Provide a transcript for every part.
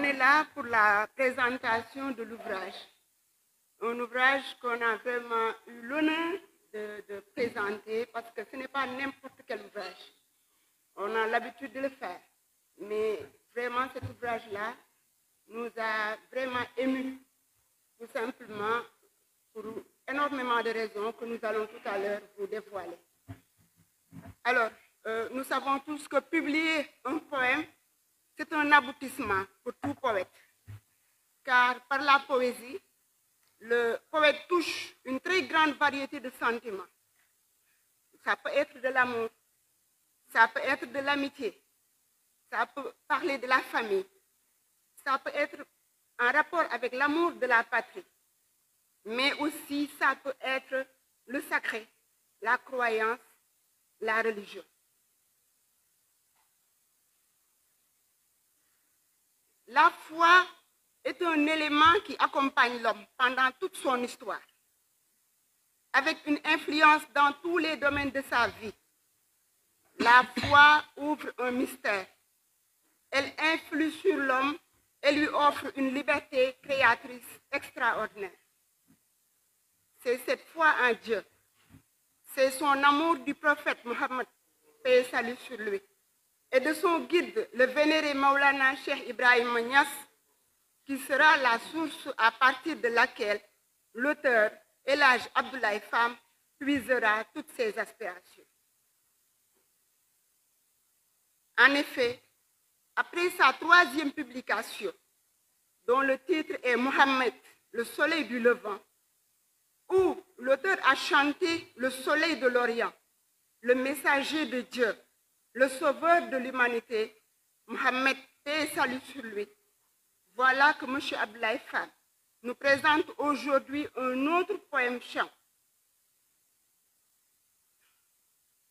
est là pour la présentation de l'ouvrage. Un ouvrage qu'on a vraiment eu l'honneur de présenter parce que ce n'est pas n'importe quel ouvrage. On a l'habitude de le faire. Mais vraiment, cet ouvrage-là nous a vraiment émus, tout simplement, pour énormément de raisons que nous allons tout à l'heure vous dévoiler. Alors, nous savons tous que publier un poème, c'est un aboutissement pour tout poète. Car par la poésie, le poète touche une très grande variété de sentiments. Ça peut être de l'amour, ça peut être de l'amitié, ça peut parler de la famille, ça peut être en rapport avec l'amour de la patrie, mais aussi ça peut être le sacré, la croyance, la religion. La foi est un élément qui accompagne l'homme pendant toute son histoire, avec une influence dans tous les domaines de sa vie. La foi ouvre un mystère. Elle influe sur l'homme et lui offre une liberté créatrice extraordinaire. C'est cette foi en Dieu. C'est son amour du prophète Mohammed, paix et salut sur lui, et de son guide, le vénéré Maulana Cheikh Ibrahim Niass, qui sera la source à partir de laquelle l'auteur, El Hadj Abdoulaye Fam, puisera toutes ses aspirations. En effet, après sa troisième publication, dont le titre est Mohammed, le soleil du Levant, où l'auteur a chanté le soleil de l'Orient, le messager de Dieu, le sauveur de l'humanité, Mohammed, paix et salut sur lui. Voilà que M. Abdoulaye Fam nous présente aujourd'hui un autre poème chant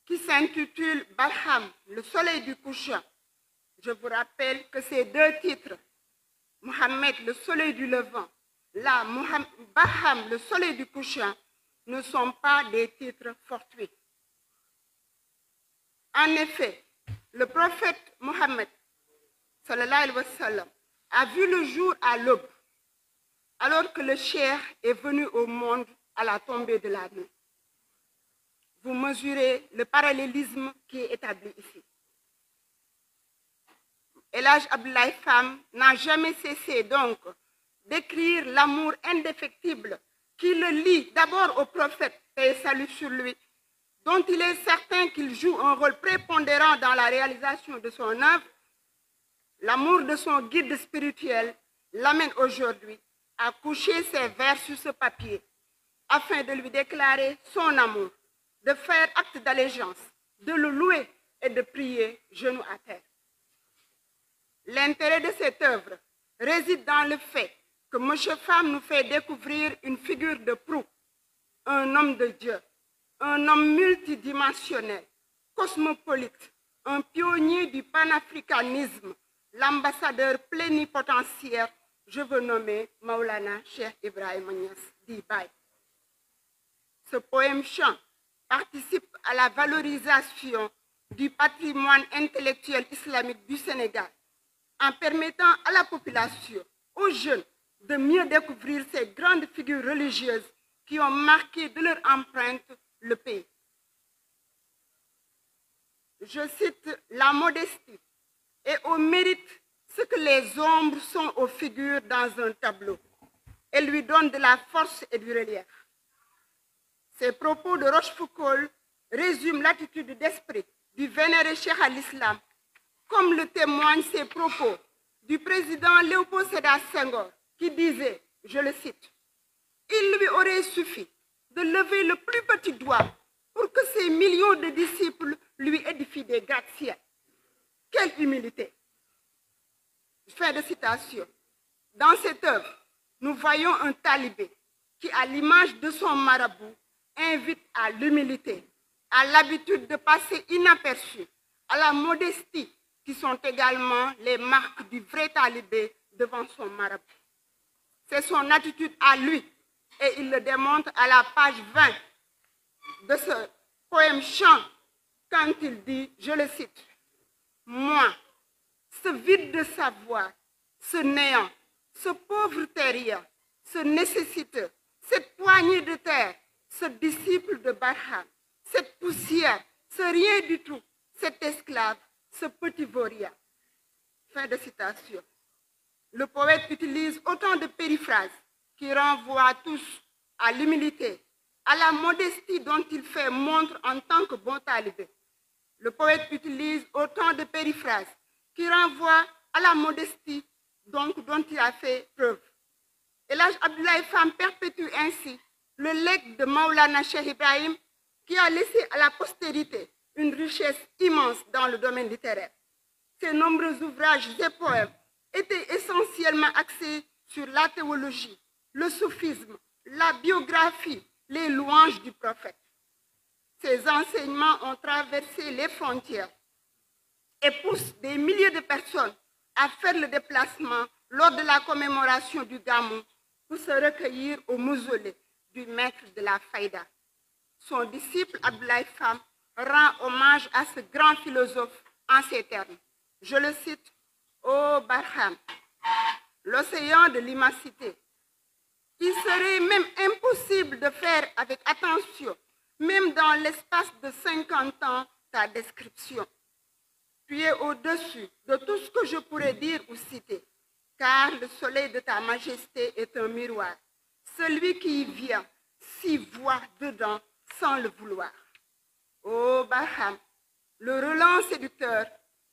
qui s'intitule Barham, le soleil du couchant. Je vous rappelle que ces deux titres, Mohammed, le soleil du levant, là, Barham, le soleil du couchant, ne sont pas des titres fortuits. En effet, le prophète Mohammed, sallallahu alayhi wa sallam, a vu le jour à l'aube, alors que le Cheikh est venu au monde à la tombée de la nuit. Vous mesurez le parallélisme qui est établi ici. El Hadj Abdoulaye Fam n'a jamais cessé donc d'écrire l'amour indéfectible qui le lie d'abord au prophète, paix et salut sur lui, dont il est certain qu'il joue un rôle prépondérant dans la réalisation de son œuvre. L'amour de son guide spirituel l'amène aujourd'hui à coucher ses vers sur ce papier afin de lui déclarer son amour, de faire acte d'allégeance, de le louer et de prier genoux à terre. L'intérêt de cette œuvre réside dans le fait que M. Fam nous fait découvrir une figure de proue, un homme de Dieu, un homme multidimensionnel, cosmopolite, un pionnier du panafricanisme, l'ambassadeur plénipotentiaire, je veux nommer Maulana Cheikh Ibrahim Niass dit Baye. Ce poème chant participe à la valorisation du patrimoine intellectuel islamique du Sénégal en permettant à la population, aux jeunes, de mieux découvrir ces grandes figures religieuses qui ont marqué de leur empreinte le pays. Je cite la modestie et au mérite ce que les ombres sont aux figures dans un tableau et lui donnent de la force et du relief. Ces propos de Rochefoucauld résument l'attitude d'esprit du vénéré Cheikh al-Islam, comme le témoignent ces propos du président Léopold Sédar Senghor, qui disait, je le cite, « Il lui aurait suffi de lever le plus petit doigt pour que ces millions de disciples lui édifient des gratte-ciel. » Quelle humilité! Fin de citation. Dans cette œuvre, nous voyons un talibé qui, à l'image de son marabout, invite à l'humilité, à l'habitude de passer inaperçu, à la modestie, qui sont également les marques du vrai talibé devant son marabout. C'est son attitude à lui, et il le démontre à la page 20 de ce poème chant, quand il dit, je le cite, « Moi, ce vide de savoir, ce néant, ce pauvre terrien, ce nécessiteux, cette poignée de terre, ce disciple de Barham, cette poussière, ce rien du tout, cet esclave, ce petit vaurien. Fin de citation. Le poète utilise autant de périphrases qui renvoient tous à l'humilité, à la modestie dont il fait montre en tant que bon talibé. Le poète utilise autant de périphrases qui renvoient à la modestie dont il a fait preuve. Et l'âge Abdoulaye Fam perpétue ainsi le legs de Maulana Cheikh Ibrahim qui a laissé à la postérité une richesse immense dans le domaine littéraire. Ses nombreux ouvrages et poèmes étaient essentiellement axés sur la théologie, le soufisme, la biographie, les louanges du prophète. Ces enseignements ont traversé les frontières et poussent des milliers de personnes à faire le déplacement lors de la commémoration du Gamou pour se recueillir au mausolée du maître de la Faïda. Son disciple Abdoulaye Fam rend hommage à ce grand philosophe en ces termes. Je le cite, ô Barham, l'océan de l'immensité. Il serait même impossible de faire avec attention, même dans l'espace de 50 ans, ta description. Tu es au-dessus de tout ce que je pourrais dire ou citer, car le soleil de ta majesté est un miroir. Celui qui y vient s'y voit dedans sans le vouloir. Ô Barham, le relent séducteur,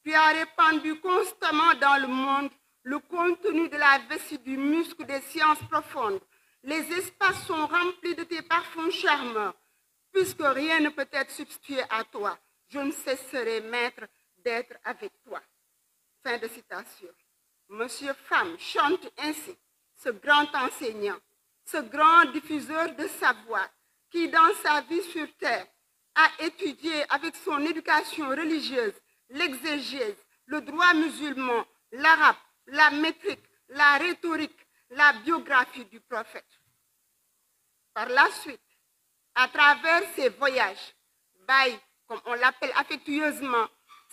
tu as répandu constamment dans le monde le contenu de la vessie du muscle des sciences profondes. Les espaces sont remplis de tes parfums charmeurs. Puisque rien ne peut être substitué à toi, je ne cesserai, maître, d'être avec toi. Fin de citation. Monsieur Fam chante ainsi ce grand enseignant, ce grand diffuseur de savoir qui, dans sa vie sur terre, a étudié avec son éducation religieuse l'exégèse, le droit musulman, l'arabe, la métrique, la rhétorique, la biographie du prophète. Par la suite, à travers ses voyages, Baye, comme on l'appelle affectueusement,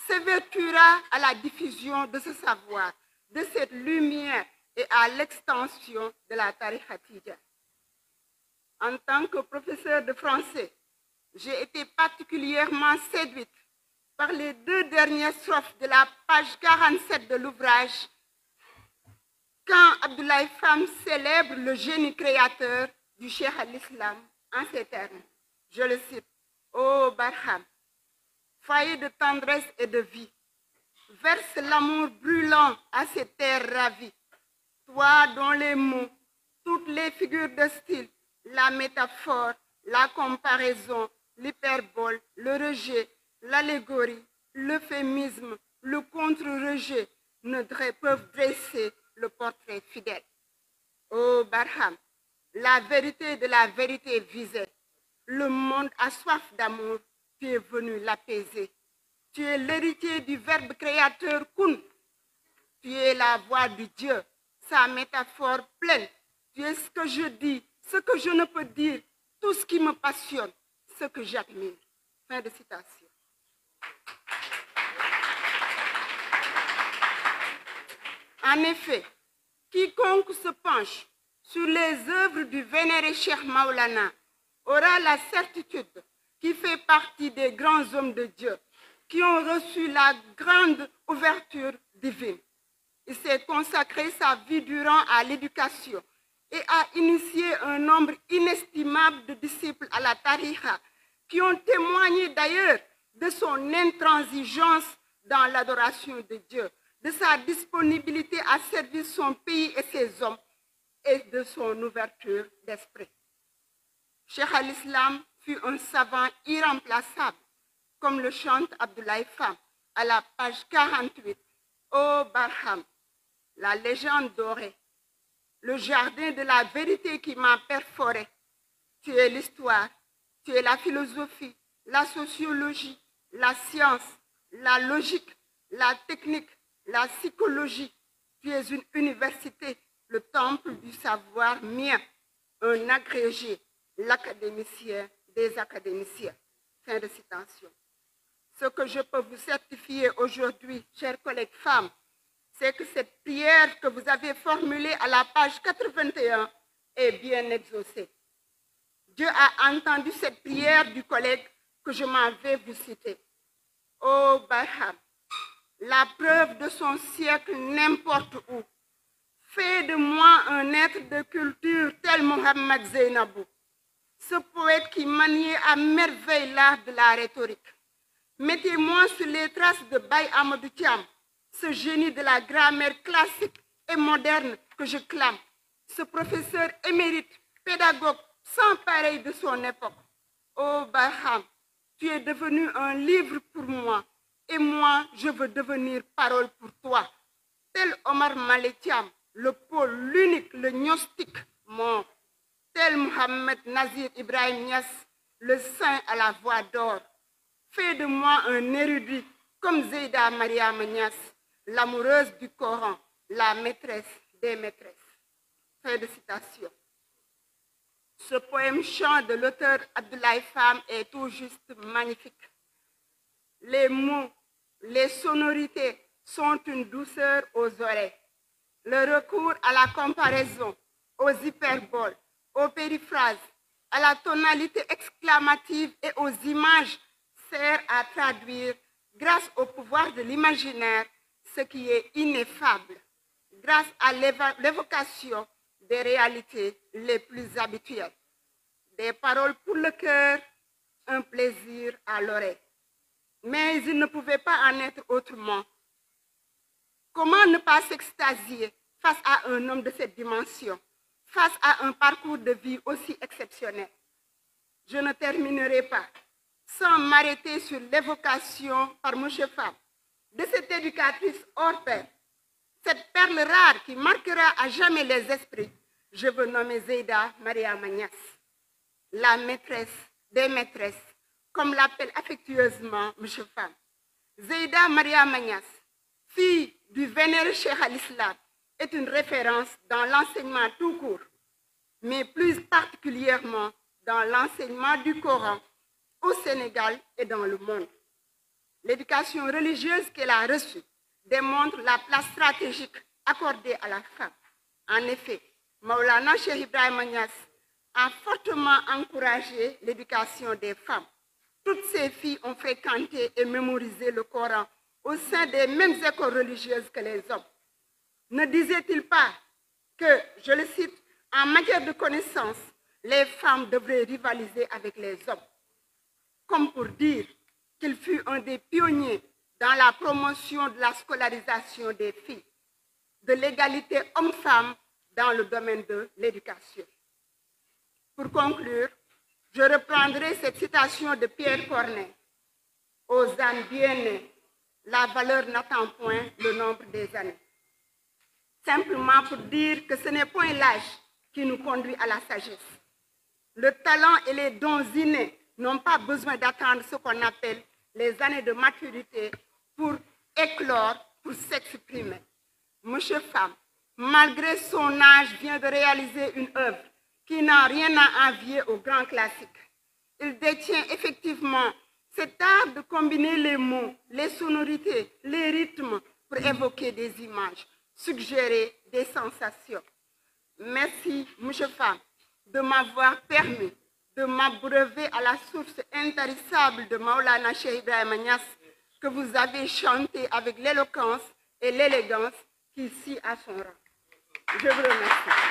s'évertuera à la diffusion de ce savoir, de cette lumière et à l'extension de la tariqa tidjane. En tant que professeur de français, j'ai été particulièrement séduite par les 2 dernières strophes de la page 47 de l'ouvrage, quand Abdoulaye Fam célèbre le génie créateur du Cheikh al-Islam en ces termes. Je le cite, ô Barham, foyer de tendresse et de vie, verse l'amour brûlant à ces terres ravies. Toi dont les mots, toutes les figures de style, la métaphore, la comparaison, l'hyperbole, le rejet, l'allégorie, l'euphémisme, le contre-rejet ne peuvent dresser le portrait fidèle. Ô Barham, la vérité de la vérité visée, le monde a soif d'amour, tu es venu l'apaiser. Tu es l'héritier du verbe créateur Kun. Tu es la voix du Dieu, sa métaphore pleine. Tu es ce que je dis, ce que je ne peux dire, tout ce qui me passionne, ce que j'admire. Fin de citation. En effet, quiconque se penche sur les œuvres du vénéré Cheikh Maulana aura la certitude qu'il fait partie des grands hommes de Dieu qui ont reçu la grande ouverture divine. Il s'est consacré sa vie durant à l'éducation et a initié un nombre inestimable de disciples à la tariqa qui ont témoigné d'ailleurs de son intransigeance dans l'adoration de Dieu, de sa disponibilité à servir son pays et ses hommes et de son ouverture d'esprit. Cheikh al-Islam fut un savant irremplaçable, comme le chante Abdoulaye Fam à la page 48. Ô Barham, la légende dorée, le jardin de la vérité qui m'a perforé. Tu es l'histoire, tu es la philosophie, la sociologie, la science, la logique, la technique, la psychologie. Tu es une université, le temple du savoir mien, un agrégé, l'académicien des académiciens. Fin de citation. Ce que je peux vous certifier aujourd'hui, chers collègues femmes, c'est que cette prière que vous avez formulée à la page 81 est bien exaucée. Dieu a entendu cette prière du collègue que je m'en vais vous citer. Ô Barham, la preuve de son siècle n'importe où, fais de moi un être de culture tel Mohamed Zainabou, ce poète qui maniait à merveille l'art de la rhétorique. Mettez-moi sur les traces de Baye Amadou Thiam, ce génie de la grammaire classique et moderne que je clame, ce professeur émérite, pédagogue sans pareil de son époque. Ô Barham, tu es devenu un livre pour moi, et moi, je veux devenir parole pour toi. Tel Omar Maletiam, le pôle, l'unique, le gnostique mort. Tel Mohamed Nazir Ibrahim Niass, le saint à la voix d'or. Fais de moi un érudit comme Zeyda Mariam Niass, l'amoureuse du Coran, la maîtresse des maîtresses. Fin de citation. Ce poème chant de l'auteur Abdoulaye Pham est tout juste magnifique. Les mots, les sonorités sont une douceur aux oreilles. Le recours à la comparaison, aux hyperboles, aux périphrases, à la tonalité exclamative et aux images sert à traduire, grâce au pouvoir de l'imaginaire, ce qui est ineffable, grâce à l'évocation des réalités les plus habituelles. Des paroles pour le cœur, un plaisir à l'oreille. Mais il ne pouvait pas en être autrement. Comment ne pas s'extasier face à un homme de cette dimension, face à un parcours de vie aussi exceptionnel? Je ne terminerai pas sans m'arrêter sur l'évocation par M. Pham de cette éducatrice hors pair, cette perle rare qui marquera à jamais les esprits. Je veux nommer Zeyda Mariam Niass, la maîtresse des maîtresses, comme l'appelle affectueusement M. Pham. Zeyda Mariam Niass, fille du vénéré Cheikh al-Islam, est une référence dans l'enseignement tout court, mais plus particulièrement dans l'enseignement du Coran au Sénégal et dans le monde. L'éducation religieuse qu'elle a reçue démontre la place stratégique accordée à la femme. En effet, Maulana Cheikh Ibrahim Niass a fortement encouragé l'éducation des femmes. Toutes ces filles ont fréquenté et mémorisé le Coran au sein des mêmes écoles religieuses que les hommes. Ne disait-il pas que, je le cite, en matière de connaissances, les femmes devraient rivaliser avec les hommes? Comme pour dire qu'il fut un des pionniers dans la promotion de la scolarisation des filles, de l'égalité homme-femme dans le domaine de l'éducation. Pour conclure, je reprendrai cette citation de Pierre Corneille. Aux âmes bien nées, la valeur n'attend point le nombre des années. Simplement pour dire que ce n'est point l'âge qui nous conduit à la sagesse. Le talent et les dons innés n'ont pas besoin d'attendre ce qu'on appelle les années de maturité pour éclore, pour s'exprimer. Monsieur Pham, malgré son âge, vient de réaliser une œuvre qui n'a rien à envier aux grands classiques. Il détient effectivement cet art de combiner les mots, les sonorités, les rythmes pour évoquer des images, suggérer des sensations. Merci, M. Pham, de m'avoir permis de m'abreuver à la source intarissable de Maulana Cheikh Ibrahim Niass que vous avez chanté avec l'éloquence et l'élégance qui s'y a son rang. Je vous remercie.